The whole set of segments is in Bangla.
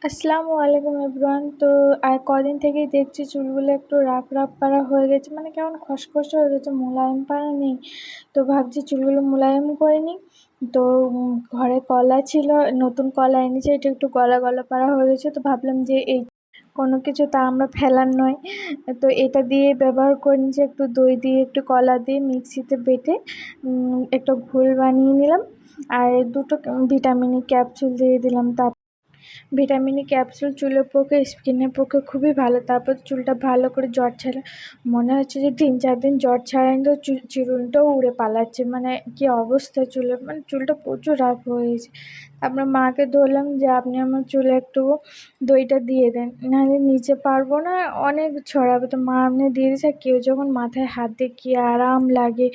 আসসালামু আলাইকুম এভরিওয়ান। তো আর কদিন থেকেই দেখছি চুলগুলো একটু রাফ রাফ পাড়া হয়ে গেছে, মানে কেমন খসখসে হয়ে গেছে, মোলায়েম পাড়া নেই। তো ভাবছি চুলগুলো মোলায়েম করে নিই। তো ঘরে কলা ছিল, নতুন কলা এনেছে, এটা একটু গলা গলা পাড়া হয়ে গেছে। তো ভাবলাম যে এই কোনো কিছু তা আমরা ফেলার নয়, তো এটা দিয়ে ব্যবহার করে নিচ্ছি। একটু দই দিয়ে একটু কলা দিয়ে মিক্সিতে বেটে একটা ঘোল বানিয়ে নিলাম, আর দুটো ভিটামিনের ক্যাপসুল দিয়ে দিলাম। ভিটামিন ক্যাপসুল চুলের পক্ষে, স্কিনের পক্ষে খুবই ভালো। তারপর চুলটা ভালো করে জট ছাড়া, মনে হচ্ছে যে 3-4 দিন জট ছাড়ায়নি তো চুলটাও উড়ে পালাচ্ছে, মানে কি অবস্থা চুলের, মানে চুলটা প্রচুর রাফ হয়ে গেছে। তারপরে মাকে ধরলাম যে আপনি আমার চুলে একটু দইটা দিয়ে দেন, নাহলে নিচে পারবো না, অনেক ছড়াবে। তো মা এমনি দিয়ে দিয়েছে। আর কেউ যখন মাথায় হাত দিয়ে কি আরাম লাগে,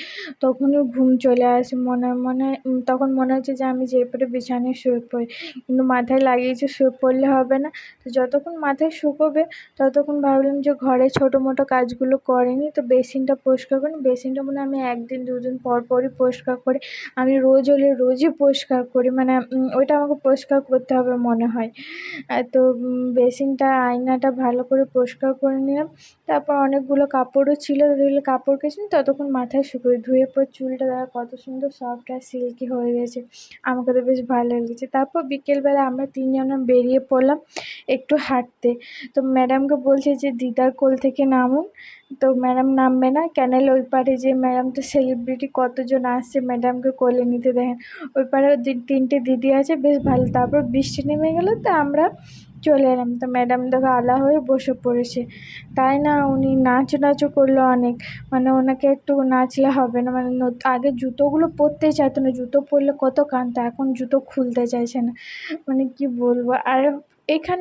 তখনই ঘুম চলে আসে মনে মনে। তখন মনে হচ্ছে যে আমি যে পড়ে বিছানায় শুয়ে পড়ি, কিন্তু মাথায় লাগিয়েছে শুয়ে পড়লে হবে না। তো যতক্ষণ মাথায় শুকোবে ততক্ষণ ভাবলাম যে ঘরে ছোটো মোটো কাজগুলো করে নিই। তো বেসিনটা পরিষ্কার করি, বেসিনটা মনে হয় আমি 1 দিন 2 দিন পর পরই পরিষ্কার করি। আমি রোজ হলে রোজই পরিষ্কার করি, মানে ওইটা আমাকে পরিষ্কার করতে হবে মনে হয়। তো বেসিনটা, আয়নাটা ভালো করে পরিষ্কার করে নিলাম। তারপর অনেকগুলো কাপড়ও ছিল, ওগুলো কাপড় কেচে ততক্ষণ মাথায় শুকোই। ধুয়ে পর চুলটা দেখো কত সুন্দর সফট আর সিল্কি হয়ে গেছে, আমাকে তো বেশ ভালো লেগেছে। তারপর বিকেলবেলা আমরা 3 জনে বেরিয়ে পড়লাম একটু হাঁটতে। তো ম্যাডামকে বলছি যে দিদার কোল থেকে নামুন, তো ম্যাডাম নামবে না। ক্যানেল ওই পারে যে ম্যাডাম তো সেলিব্রিটি কতজন আসছে ম্যাডামকে কোলে নিতে, দেখেন ওই পারে 3টে দিদি আছে, বেশ ভালো। তারপর বৃষ্টি নেমে গেল, তো আমরা চলে এলাম। তো ম্যাডাম দেখো আলা হয়ে বসে পড়েছে, তাই না উনি নাচও করলো অনেক, মানে ওনাকে একটু নাচলে হবে না, মানে আগে জুতোগুলো পরতেই চাইতো না, জুতো পরলে কত কাঁদতো, এখন জুতো খুলতে চাইছে না, মানে কি বলবো। আর এখানে